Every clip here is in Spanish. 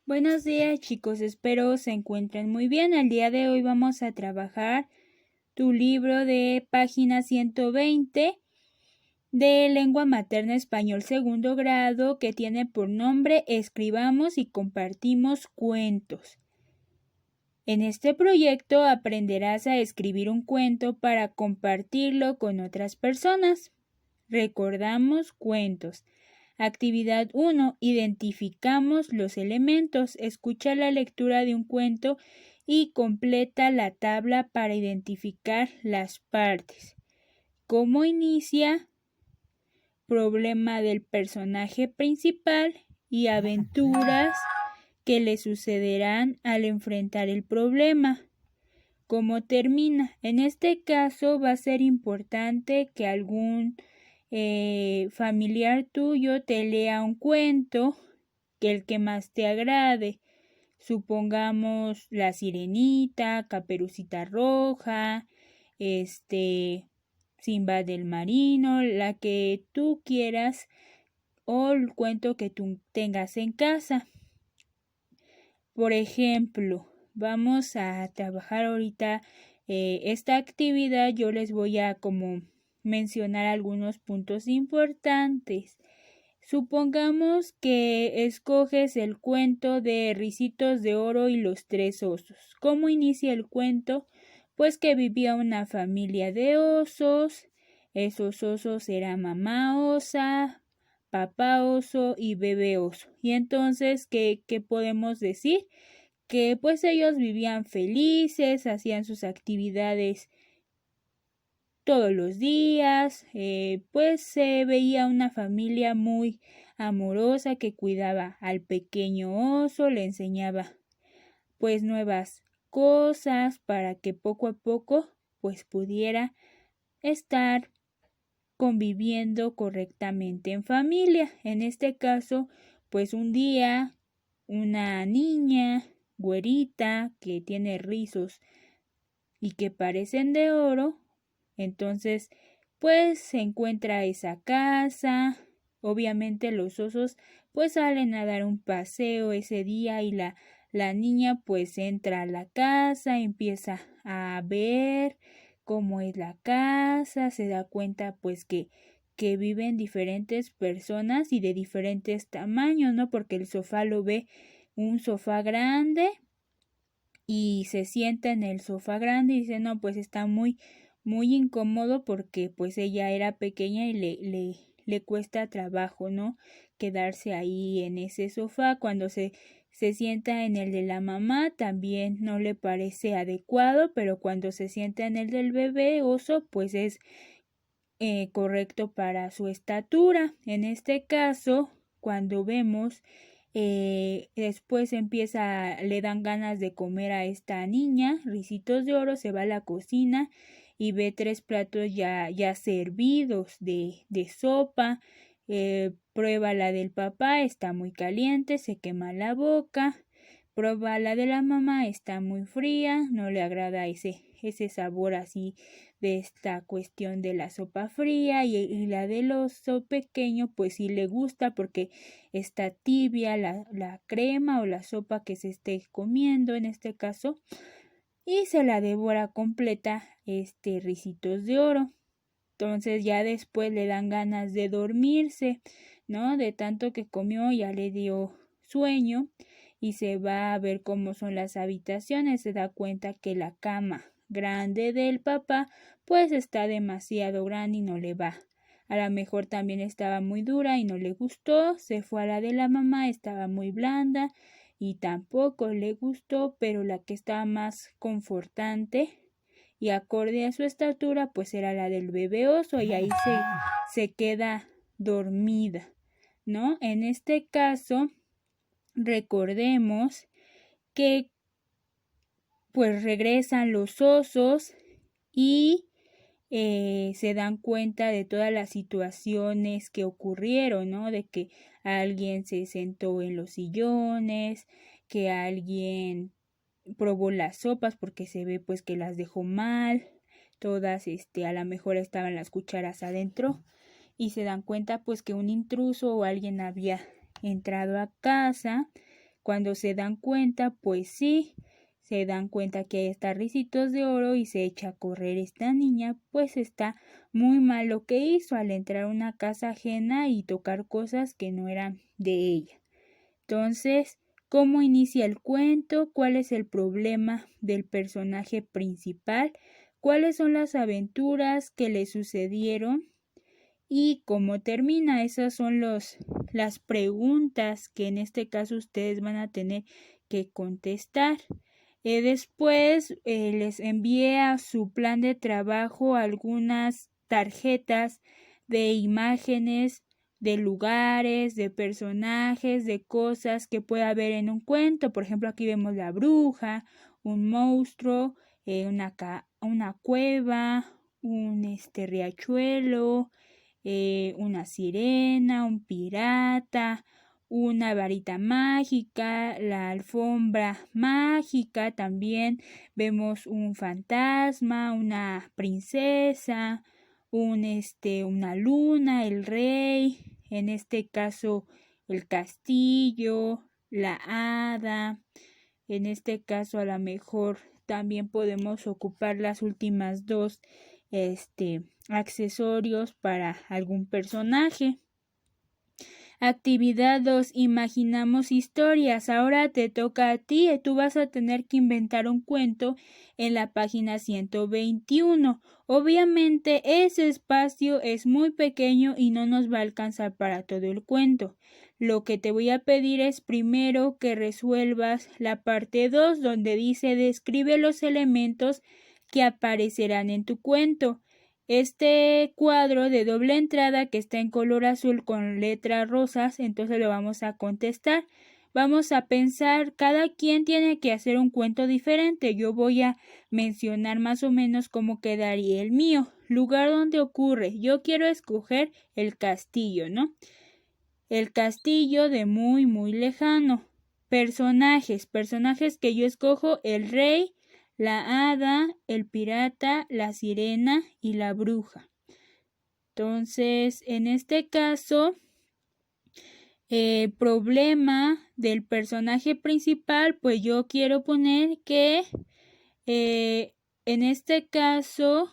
Buenos días, chicos, espero se encuentren muy bien. El día de hoy vamos a trabajar tu libro de página 120 de lengua materna español segundo grado, que tiene por nombre Escribamos y compartimos cuentos. En este proyecto aprenderás a escribir un cuento para compartirlo con otras personas. Recordamos cuentos. Actividad 1. Identificamos los elementos. Escucha la lectura de un cuento y completa la tabla para identificar las partes. ¿Cómo inicia? Problema del personaje principal y aventuras que le sucederán al enfrentar el problema. ¿Cómo termina? En este caso va a ser importante que algún familiar tuyo te lea un cuento, que el que más te agrade. Supongamos La Sirenita, Caperucita Roja, Sinbad el Marino, la que tú quieras, o el cuento que tú tengas en casa. Por ejemplo, vamos a trabajar ahorita esta actividad. Yo les voy a como mencionar algunos puntos importantes. Supongamos que escoges el cuento de Ricitos de Oro y los tres osos. ¿Cómo inicia el cuento? Pues que vivía una familia de osos. Esos osos eran mamá osa, papá oso y bebé oso. Y entonces, ¿qué podemos decir? Que pues ellos vivían felices, hacían sus actividades todos los días, pues se veía una familia muy amorosa que cuidaba al pequeño oso, le enseñaba pues nuevas cosas para que poco a poco pues pudiera estar conviviendo correctamente en familia. En este caso, pues un día una niña güerita que tiene rizos y que parecen de oro, entonces pues se encuentra esa casa. Obviamente los osos pues salen a dar un paseo ese día y la niña pues entra a la casa, empieza a ver cómo es la casa, se da cuenta pues que viven diferentes personas y de diferentes tamaños, ¿no? Porque el sofá lo ve un sofá grande y se sienta en el sofá grande y dice, no, pues está muy incómodo porque pues ella era pequeña y le cuesta trabajo, ¿no? Quedarse ahí en ese sofá. Cuando se sienta en el de la mamá también no le parece adecuado, pero cuando se sienta en el del bebé oso pues es correcto para su estatura. En este caso, cuando vemos después le dan ganas de comer a esta niña, Ricitos de Oro se va a la cocina y ve 3 platos ya servidos de sopa. Prueba la del papá, está muy caliente, se quema la boca. Prueba la de la mamá, está muy fría, no le agrada ese sabor así de esta cuestión de la sopa fría, y la del oso pequeño pues sí le gusta porque está tibia la crema o la sopa que se esté comiendo en este caso, y se la devora completa Ricitos de Oro. Entonces ya después le dan ganas de dormirse, ¿no? De tanto que comió ya le dio sueño y se va a ver cómo son las habitaciones. Se da cuenta que la cama grande del papá pues está demasiado grande y no le va. A lo mejor también estaba muy dura y no le gustó. Se fue a la de la mamá, estaba muy blanda y tampoco le gustó, pero la que estaba más confortante y acorde a su estatura pues era la del bebé oso, y ahí se queda dormida, ¿no? En este caso recordemos que pues regresan los osos y se dan cuenta de todas las situaciones que ocurrieron, ¿no? De que alguien se sentó en los sillones, que alguien probó las sopas porque se ve pues que las dejó mal, todas a lo mejor estaban las cucharas adentro, y se dan cuenta pues que un intruso o alguien había entrado a casa Cuando se dan cuenta, pues sí, se dan cuenta que hay hasta ricitos de oro y se echa a correr esta niña, pues está muy mal lo que hizo al entrar a una casa ajena y tocar cosas que no eran de ella. Entonces, ¿cómo inicia el cuento? ¿Cuál es el problema del personaje principal? ¿Cuáles son las aventuras que le sucedieron? ¿Y cómo termina? Esas son las preguntas que en este caso ustedes van a tener que contestar. Después les envié a su plan de trabajo algunas tarjetas de imágenes, de lugares, de personajes, de cosas que pueda haber en un cuento. Por ejemplo, aquí vemos la bruja, un monstruo, una cueva, un riachuelo, una sirena, un pirata, una varita mágica, la alfombra mágica, también vemos un fantasma, una princesa, una luna, el rey, en este caso el castillo, la hada, en este caso a lo mejor también podemos ocupar las últimas dos accesorios para algún personaje. Actividad 2. Imaginamos historias. Ahora te toca a ti y tú vas a tener que inventar un cuento en la página 121. Obviamente ese espacio es muy pequeño y no nos va a alcanzar para todo el cuento. Lo que te voy a pedir es primero que resuelvas la parte 2 donde dice describe los elementos que aparecerán en tu cuento. Este cuadro de doble entrada que está en color azul con letras rosas, entonces lo vamos a contestar. Vamos a pensar, cada quien tiene que hacer un cuento diferente. Yo voy a mencionar más o menos cómo quedaría el mío. Lugar donde ocurre. Yo quiero escoger el castillo, ¿no? El castillo de muy, muy lejano. Personajes que yo escojo, el rey, la hada, el pirata, la sirena y la bruja. Entonces, en este caso, el problema del personaje principal, pues yo quiero poner que en este caso,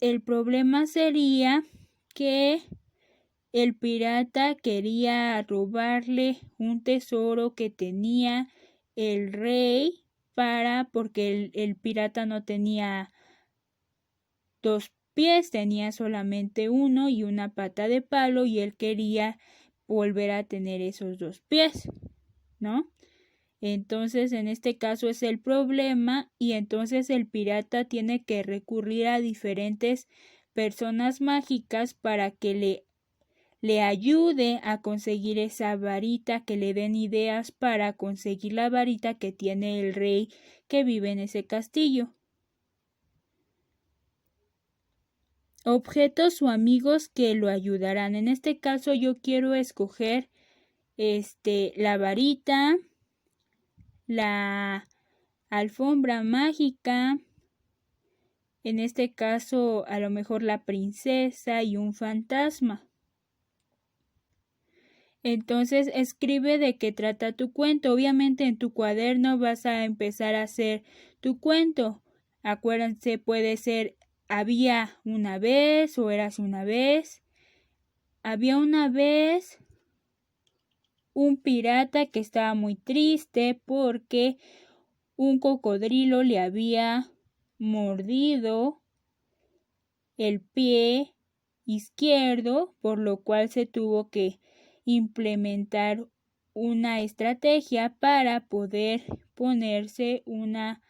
el problema sería que el pirata quería robarle un tesoro que tenía el rey porque el pirata no tenía 2 pies, tenía solamente uno y una pata de palo y él quería volver a tener esos 2 pies, ¿no? Entonces en este caso es el problema y entonces el pirata tiene que recurrir a diferentes personas mágicas para que le ayude a conseguir esa varita, que le den ideas para conseguir la varita que tiene el rey que vive en ese castillo. Objetos o amigos que lo ayudarán. En este caso yo quiero escoger la varita, la alfombra mágica, en este caso a lo mejor la princesa y un fantasma. Entonces escribe de qué trata tu cuento. Obviamente en tu cuaderno vas a empezar a hacer tu cuento. Acuérdense, puede ser había una vez o eras una vez. Había una vez un pirata que estaba muy triste porque un cocodrilo le había mordido el pie izquierdo, por lo cual se tuvo que implementar una estrategia para poder ponerse una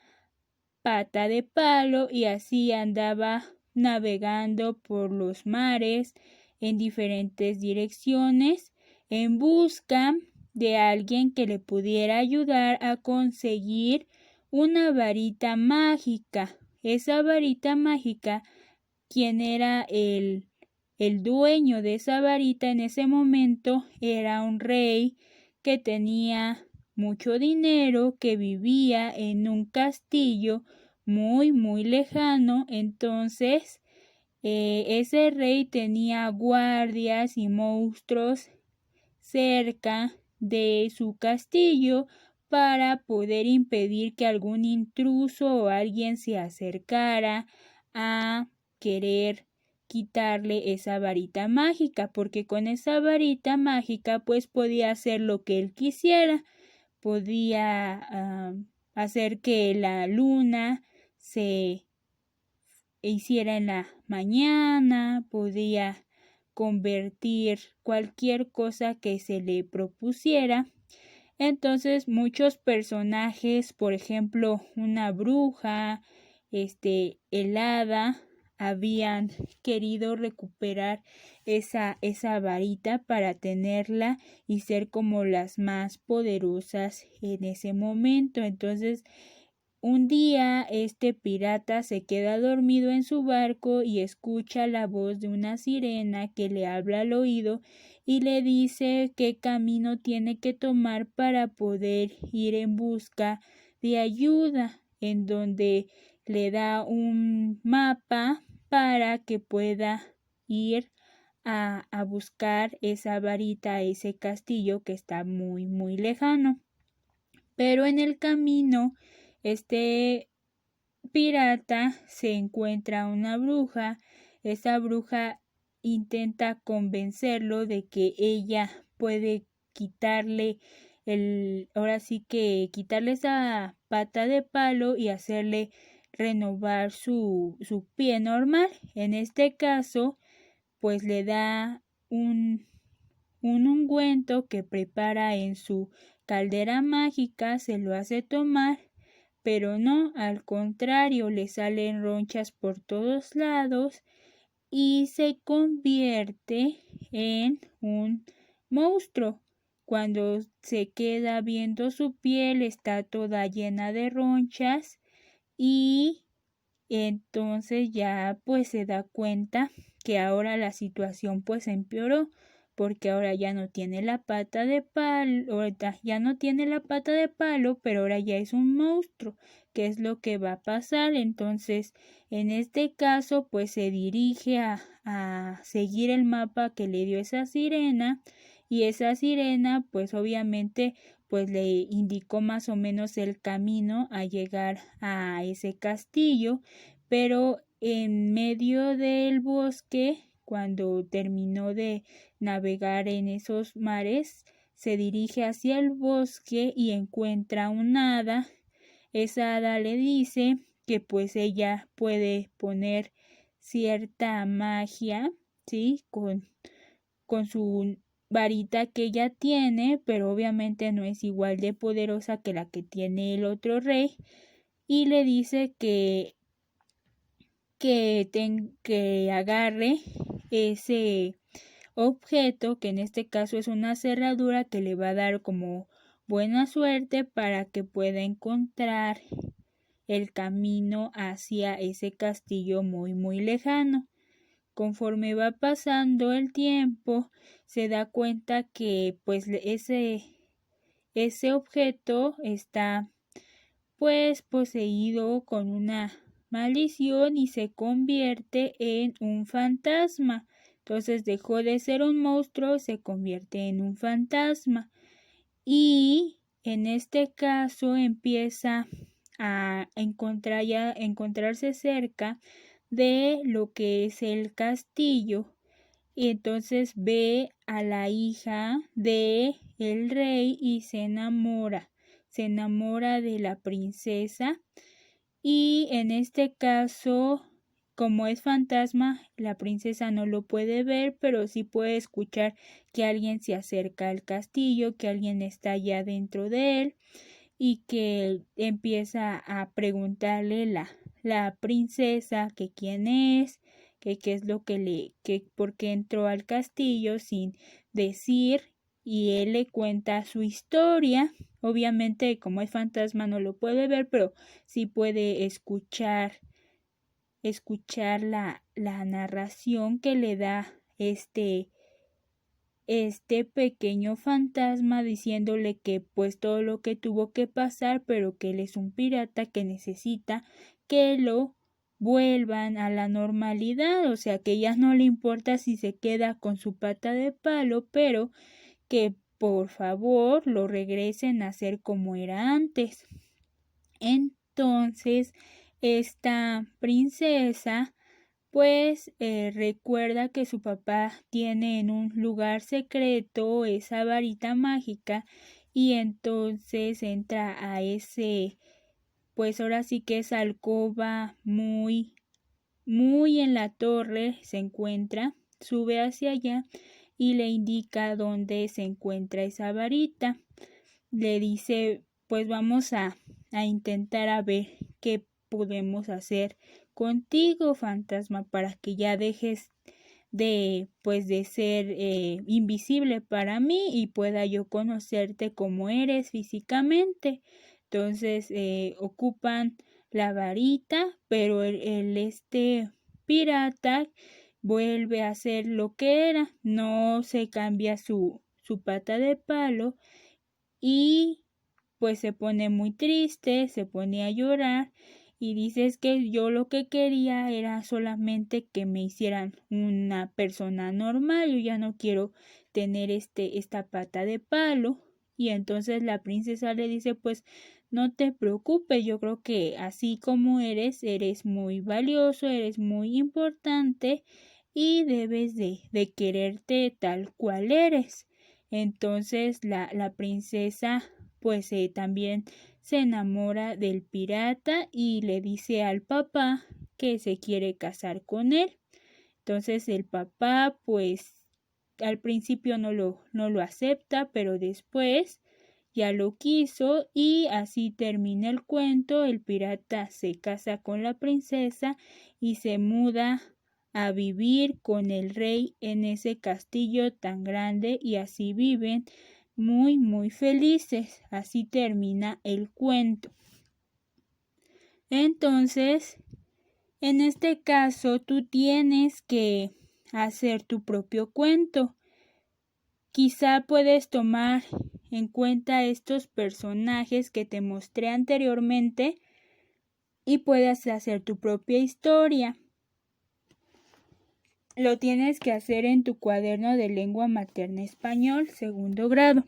pata de palo y así andaba navegando por los mares en diferentes direcciones en busca de alguien que le pudiera ayudar a conseguir una varita mágica. Esa varita mágica, quien era el dueño de esa varita en ese momento era un rey que tenía mucho dinero, que vivía en un castillo muy, muy lejano. Entonces, ese rey tenía guardias y monstruos cerca de su castillo para poder impedir que algún intruso o alguien se acercara a querer quitarle esa varita mágica, porque con esa varita mágica pues podía hacer lo que él quisiera, podía hacer que la luna se hiciera en la mañana, podía convertir cualquier cosa que se le propusiera. Entonces muchos personajes, por ejemplo, una bruja, el hada, habían querido recuperar esa varita para tenerla y ser como las más poderosas en ese momento. Entonces, un día este pirata se queda dormido en su barco y escucha la voz de una sirena que le habla al oído y le dice qué camino tiene que tomar para poder ir en busca de ayuda, en donde le da un mapa para que pueda ir a buscar esa varita, ese castillo que está muy, muy lejano. Pero en el camino, este pirata se encuentra una bruja. Esa bruja intenta convencerlo de que ella puede quitarle ahora sí que quitarle esa pata de palo y hacerle renovar su pie normal. En este caso, pues le da un ungüento que prepara en su caldera mágica, se lo hace tomar, pero no, al contrario, le salen ronchas por todos lados y se convierte en un monstruo. Cuando se queda viendo su piel, está toda llena de ronchas y entonces ya pues se da cuenta que ahora la situación pues empeoró, porque ahora ya no tiene la pata de palo, ya no tiene la pata de palo, pero ahora ya es un monstruo. ¿Qué es lo que va a pasar? Entonces, en este caso, pues se dirige a seguir el mapa que le dio esa sirena, y esa sirena, pues obviamente, pues le indicó más o menos el camino a llegar a ese castillo, pero en medio del bosque, cuando terminó de navegar en esos mares, se dirige hacia el bosque y encuentra una hada. Esa hada le dice que pues ella puede poner cierta magia, ¿sí? Con su varita que ella tiene, pero obviamente no es igual de poderosa que la que tiene el otro rey, y le dice que agarre ese objeto, que en este caso es una cerradura que le va a dar como buena suerte para que pueda encontrar el camino hacia ese castillo muy muy lejano. Conforme va pasando el tiempo, se da cuenta que pues ese objeto está pues poseído con una maldición y se convierte en un fantasma. Entonces dejó de ser un monstruo, se convierte en un fantasma. Y en este caso empieza a encontrarse cerca de lo que es el castillo, y entonces ve a la hija de el rey y se enamora de la princesa, y en este caso, como es fantasma, la princesa no lo puede ver, pero sí puede escuchar que alguien se acerca al castillo, que alguien está ya dentro de él, y que empieza a preguntarle la princesa que quién es, que qué es lo que por qué entró al castillo sin decir, y él le cuenta su historia. Obviamente, como es fantasma no lo puede ver, pero sí puede escuchar la narración que le da este pequeño fantasma, diciéndole que pues todo lo que tuvo que pasar, pero que él es un pirata que necesita que lo vuelvan a la normalidad, o sea que ya no le importa si se queda con su pata de palo, pero que por favor lo regresen a ser como era antes. Entonces, esta princesa pues recuerda que su papá tiene en un lugar secreto esa varita mágica y entonces entra a ese, pues ahora sí que esa alcoba muy en la torre se encuentra, sube hacia allá y le indica dónde se encuentra esa varita. Le dice, pues vamos a intentar a ver qué podemos hacer contigo, fantasma, para que ya dejes de ser invisible para mí y pueda yo conocerte como eres físicamente. Entonces ocupan la varita, pero este pirata vuelve a ser lo que era, no se cambia su pata de palo y pues se pone muy triste, se pone a llorar y dice es que yo lo que quería era solamente que me hicieran una persona normal, yo ya no quiero tener esta pata de palo. Y entonces la princesa le dice pues no te preocupes, yo creo que así como eres muy valioso, eres muy importante y debes de quererte tal cual eres. Entonces la princesa pues también se enamora del pirata y le dice al papá que se quiere casar con él. Entonces el papá pues al principio no lo acepta, pero después ya lo quiso y así termina el cuento. El pirata se casa con la princesa y se muda a vivir con el rey en ese castillo tan grande y así viven muy felices. Así termina el cuento. Entonces, en este caso, tú tienes que hacer tu propio cuento. Quizá puedes tomar en cuenta estos personajes que te mostré anteriormente y puedas hacer tu propia historia. Lo tienes que hacer en tu cuaderno de lengua materna español, segundo grado.